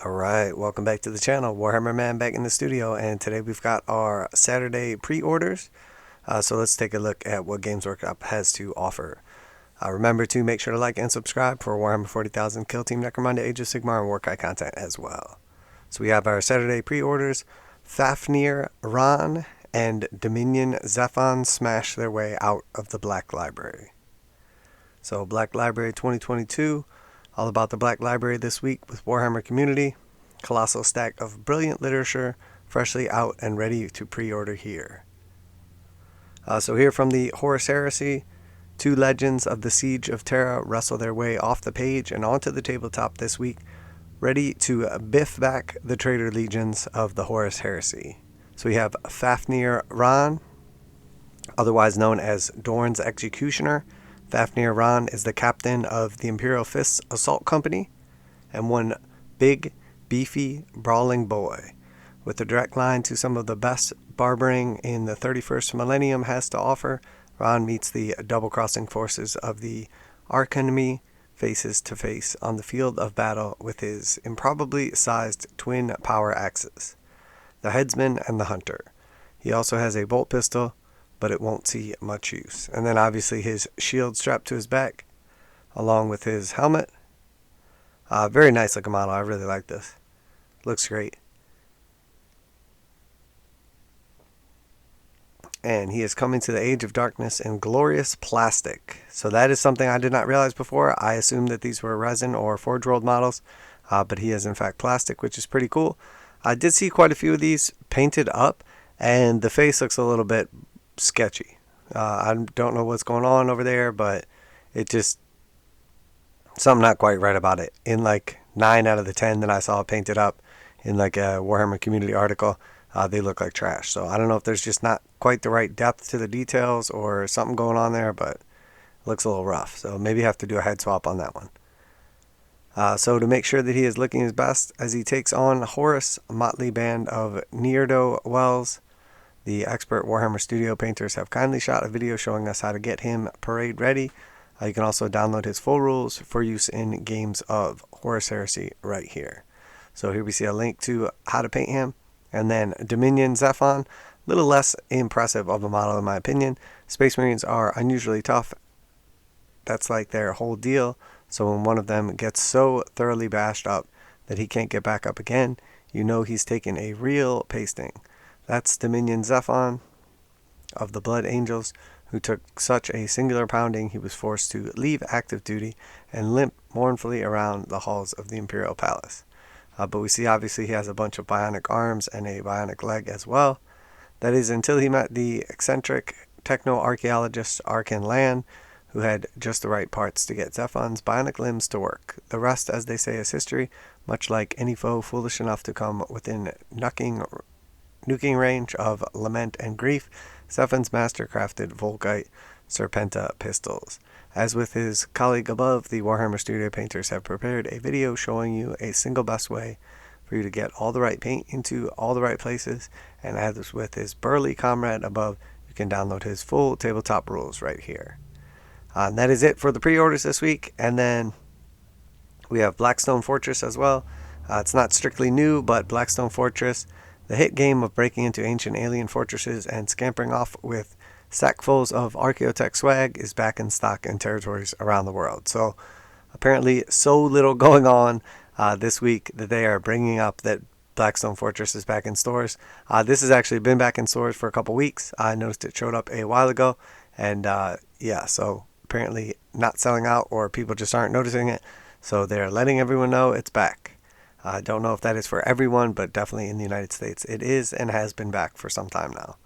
Alright, welcome back to the channel. Warhammer Man back in the studio, and today we've got our Saturday pre-orders. So let's take a look at what Games Workshop has to offer. Remember to make sure to like and subscribe for Warhammer 40,000 Kill Team Necromunda, Age of Sigmar, and warcry content as well. So we have our Saturday pre-orders. Fasnir Ron and Dominion Zephyr smash their way out of the Black Library. So Black Library 2022. All about the Black Library this week with Warhammer Community. Colossal stack of brilliant literature, freshly out and ready to pre-order here. So here from the Horus Heresy, two legends of the Siege of Terra wrestle their way off the page and onto the tabletop this week, ready to biff back the traitor legions of the Horus Heresy. So we have Fasnir Ron, otherwise known as Dorn's Executioner. Fasnir Ron is the captain of the Imperial Fist's assault company and one big, beefy, brawling boy. With a direct line to some of the best barbering in the 31st millennium has to offer, Ron meets the double-crossing forces of the archenemy faces to face on the field of battle with his improbably sized twin power axes, the headsman and the hunter. He also has a bolt pistol, but it won't see much use. And then obviously his shield strapped to his back, along with his helmet. Very nice looking model. I really like this. Looks great. And he is coming to the Age of Darkness in glorious plastic. So that is something I did not realize before. I assumed that these were resin or forge rolled models, but he is in fact plastic, which is pretty cool. I did see quite a few of these painted up, and the face looks a little bit sketchy. I don't know what's going on over there, but it just something not quite right about it. In like 9 out of the 10 that I saw painted up in like a Warhammer community article, they look like trash. So I don't know if there's just not quite the right depth to the details or something going on there, but it looks a little rough. So maybe have to do a head swap on that one. So to make sure that he is looking his best as he takes on Horus, a motley band of ne'er-do-wells, the expert Warhammer Studio painters have kindly shot a video showing us how to get him parade ready. You can also download his full rules for use in games of Horus Heresy right here. So here we see a link to how to paint him. And then Dominion Zephyr, a little less impressive of a model in my opinion. Space Marines are unusually tough. That's like their whole deal. So when one of them gets so thoroughly bashed up that he can't get back up again, you know he's taken a real pasting. That's Dominion Zephyr of the Blood Angels, who took such a singular pounding he was forced to leave active duty and limp mournfully around the halls of the Imperial Palace. But we see obviously he has a bunch of bionic arms and a bionic leg as well. That is until he met the eccentric techno-archaeologist Arkan Lan, who had just the right parts to get Zephyr's bionic limbs to work. The rest, as they say, is history, much like any foe foolish enough to come within nuking range of lament and grief. Zephyr's master-crafted Volkite Serpenta pistols. As with his colleague above, the Warhammer Studio painters have prepared a video showing you a single best way for you to get all the right paint into all the right places, and as with his burly comrade above, you can download his full tabletop rules right here. And that is it for the pre-orders this week. And then we have Blackstone Fortress as well. It's not strictly new, but Blackstone Fortress, the hit game of breaking into ancient alien fortresses and scampering off with sackfuls of archaeotech swag, is back in stock in territories around the world. So apparently so little going on this week that they are bringing up that Blackstone Fortress is back in stores. This has actually been back in stores for a couple weeks. I noticed it showed up a while ago, and yeah, so apparently not selling out, or people just aren't noticing it. So they're letting everyone know it's back. I don't know if that is for everyone, but definitely in the United States it is and has been back for some time now.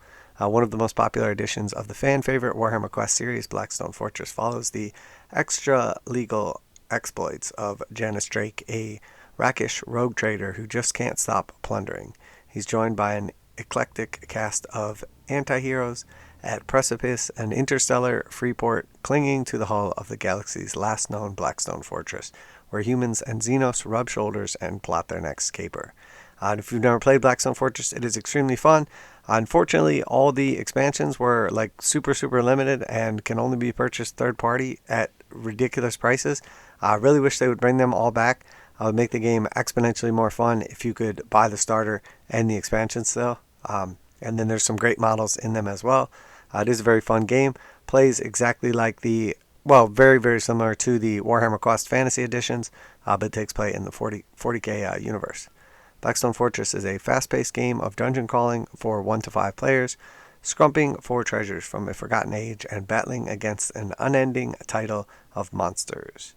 One of the most popular editions of the fan favorite Warhammer Quest series, Blackstone Fortress, follows the extra-legal exploits of Janus Drake, a rakish rogue trader who just can't stop plundering. He's joined by an eclectic cast of anti-heroes at Precipice, an interstellar freeport clinging to the hull of the galaxy's last known Blackstone Fortress, where humans and Xenos rub shoulders and plot their next caper. If you've never played Blackstone Fortress, it is extremely fun. Unfortunately, all the expansions were like super limited and can only be purchased third party at ridiculous prices. I really wish they would bring them all back. would make the game exponentially more fun if you could buy the starter and the expansion still. And then there's some great models in them as well. It is a very fun game. Plays exactly like very, very similar to the Warhammer Quest Fantasy Editions, but takes place in the 40K universe. Blackstone Fortress is a fast-paced game of dungeon crawling for 1 to 5 players, scrumping for treasures from a forgotten age and battling against an unending title of monsters.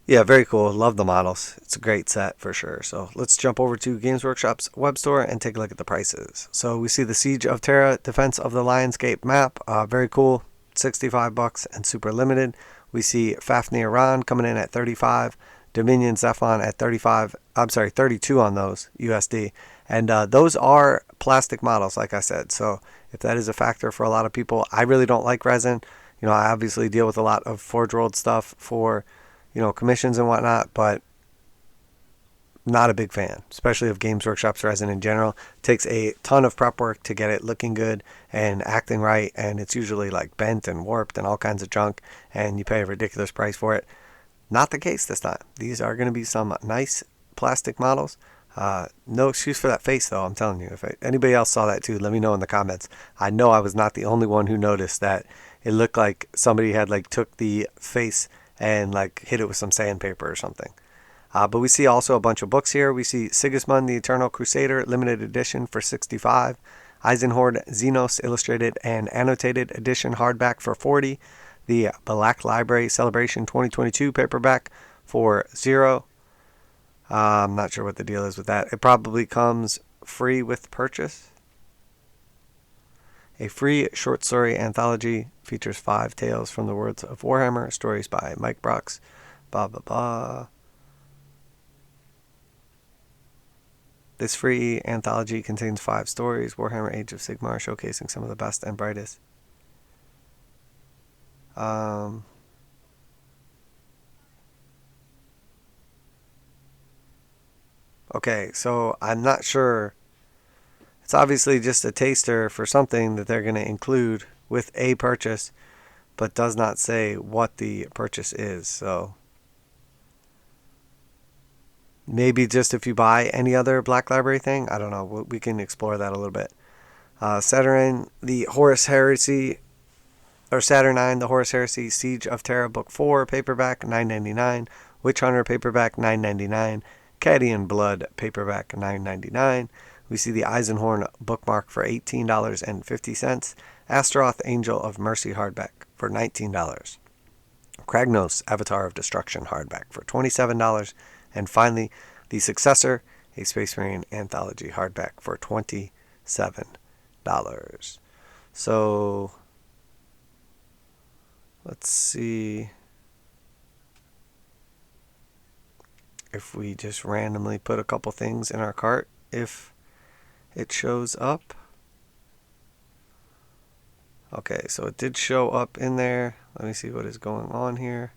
Yeah, very cool. Love the models. It's a great set for sure. So let's jump over to Games Workshop's web store and take a look at the prices. So we see the Siege of Terra Defense of the Lionsgate map. Very cool. $65 and super limited. We see Fasnir Ron coming in at $35. Dominion Zephon at 32 on those USD. And those are plastic models, like I said. So if that is a factor for a lot of people, I really don't like resin. I obviously deal with a lot of Forge World stuff for commissions and whatnot, but not a big fan, especially of Games Workshop's resin in general. It takes a ton of prep work to get it looking good and acting right, and it's usually like bent and warped and all kinds of junk, and you pay a ridiculous price for it. Not the case this time. These are going to be some nice plastic models. No excuse for that face, though, I'm telling you. If anybody else saw that too, let me know in the comments. I know I was not the only one who noticed that it looked like somebody had took the face and hit it with some sandpaper or something. But we see also a bunch of books here. We see Sigismund the Eternal Crusader limited edition for $65, Eisenhorde Xenos illustrated and annotated edition hardback for $40, the Black Library Celebration 2022 paperback for $0. I'm not sure what the deal is with that. It probably comes free with purchase. A free short story anthology features 5 tales from the worlds of Warhammer, stories by Mike Brox, blah, blah, blah. This free anthology contains 5 stories, Warhammer Age of Sigmar, showcasing some of the best and brightest. Okay, so I'm not sure. It's obviously just a taster for something that they're going to include with a purchase, but does not say what the purchase is. So maybe just if you buy any other Black Library thing. I don't know. We can explore that a little bit. Saturn, the Horus Heresy, or Saturnine, the Horus Heresy, Siege of Terra, Book 4, paperback, $9.99. Witch Hunter, paperback, $9.99. Cadian Blood, paperback, $9.99. We see the Eisenhorn bookmark for $18.50. Astaroth, Angel of Mercy, hardback for $19. Kragnos, Avatar of Destruction, hardback for $27. And finally, the Successor, a Space Marine anthology, hardback for $27. So let's see if we just randomly put a couple things in our cart, if it shows up. Okay, so it did show up in there. Let me see what is going on here.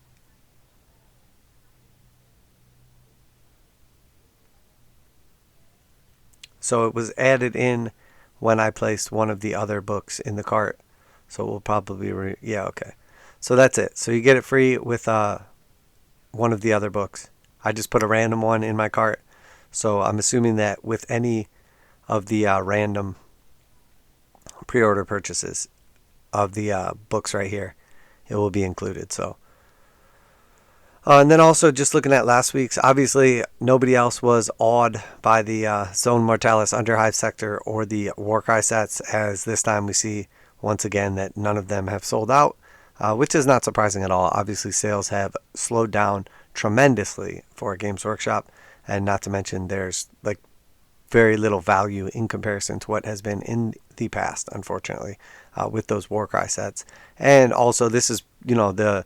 So it was added in when I placed one of the other books in the cart. So we'll probably, yeah, okay. So that's it. So you get it free with one of the other books. I just put a random one in my cart. So I'm assuming that with any of the random pre-order purchases of the books right here, it will be included. So and then also just looking at last week's, obviously nobody else was awed by the Zone Mortalis Underhive Sector or the Warcry sets, as this time we see once again that none of them have sold out, which is not surprising at all. Obviously sales have slowed down tremendously for Games Workshop, and not to mention there's very little value in comparison to what has been in the past, unfortunately, with those Warcry sets. And also this is, the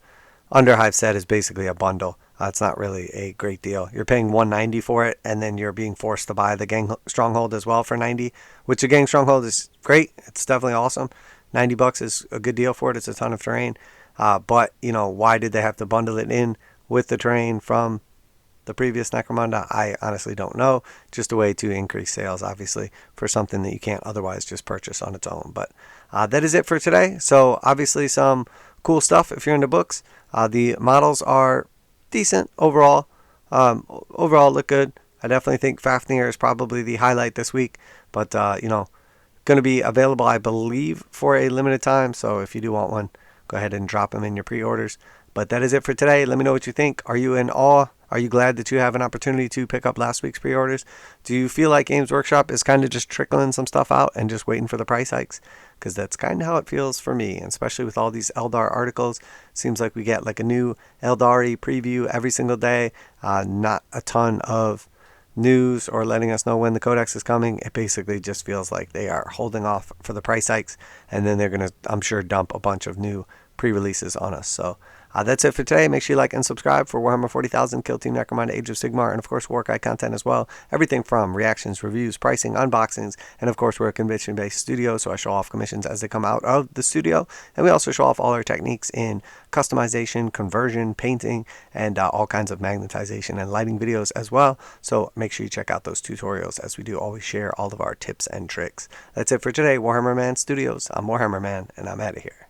Underhive set is basically a bundle. It's not really a great deal. You're paying $190 for it, and then you're being forced to buy the Gang Stronghold as well for $90, which the Gang Stronghold is great. It's definitely awesome. $90 is a good deal for it. It's a ton of terrain. But, why did they have to bundle it in with the terrain from the previous necromunda? I honestly don't know. Just a way to increase sales, obviously, for something that you can't otherwise just purchase on its own. But that is it for today. So obviously some cool stuff if you're into books. The models are decent overall. Overall, look good. I definitely think Fafnir is probably the highlight this week, but you know, going to be available, I believe, for a limited time. So if you do want one, go ahead and drop them in your pre-orders. But that is it for today. Let me know what you think. Are you in awe? Are you glad that you have an opportunity to pick up last week's pre-orders? Do you feel like Games Workshop is kind of just trickling some stuff out and just waiting for the price hikes? Because that's kind of how it feels for me, and especially with all these Eldar articles. Seems like we get like a new Aeldari preview every single day. Not a ton of news or letting us know when the codex is coming. It basically just feels like they are holding off for the price hikes, and then they're going to, I'm sure, dump a bunch of new pre-releases on us. So that's it for today. Make sure you like and subscribe for Warhammer 40,000, Kill Team Necromunda, Age of Sigmar, and of course warcry content as well. Everything from reactions, reviews, pricing, unboxings, and of course we're a convention-based studio, so I show off commissions as they come out of the studio, and we also show off all our techniques in customization, conversion, painting, and all kinds of magnetization and lighting videos as well. So make sure you check out those tutorials, as we do always share all of our tips and tricks. That's it for today, Warhammer Man Studios. I'm Warhammer Man, and I'm out of here.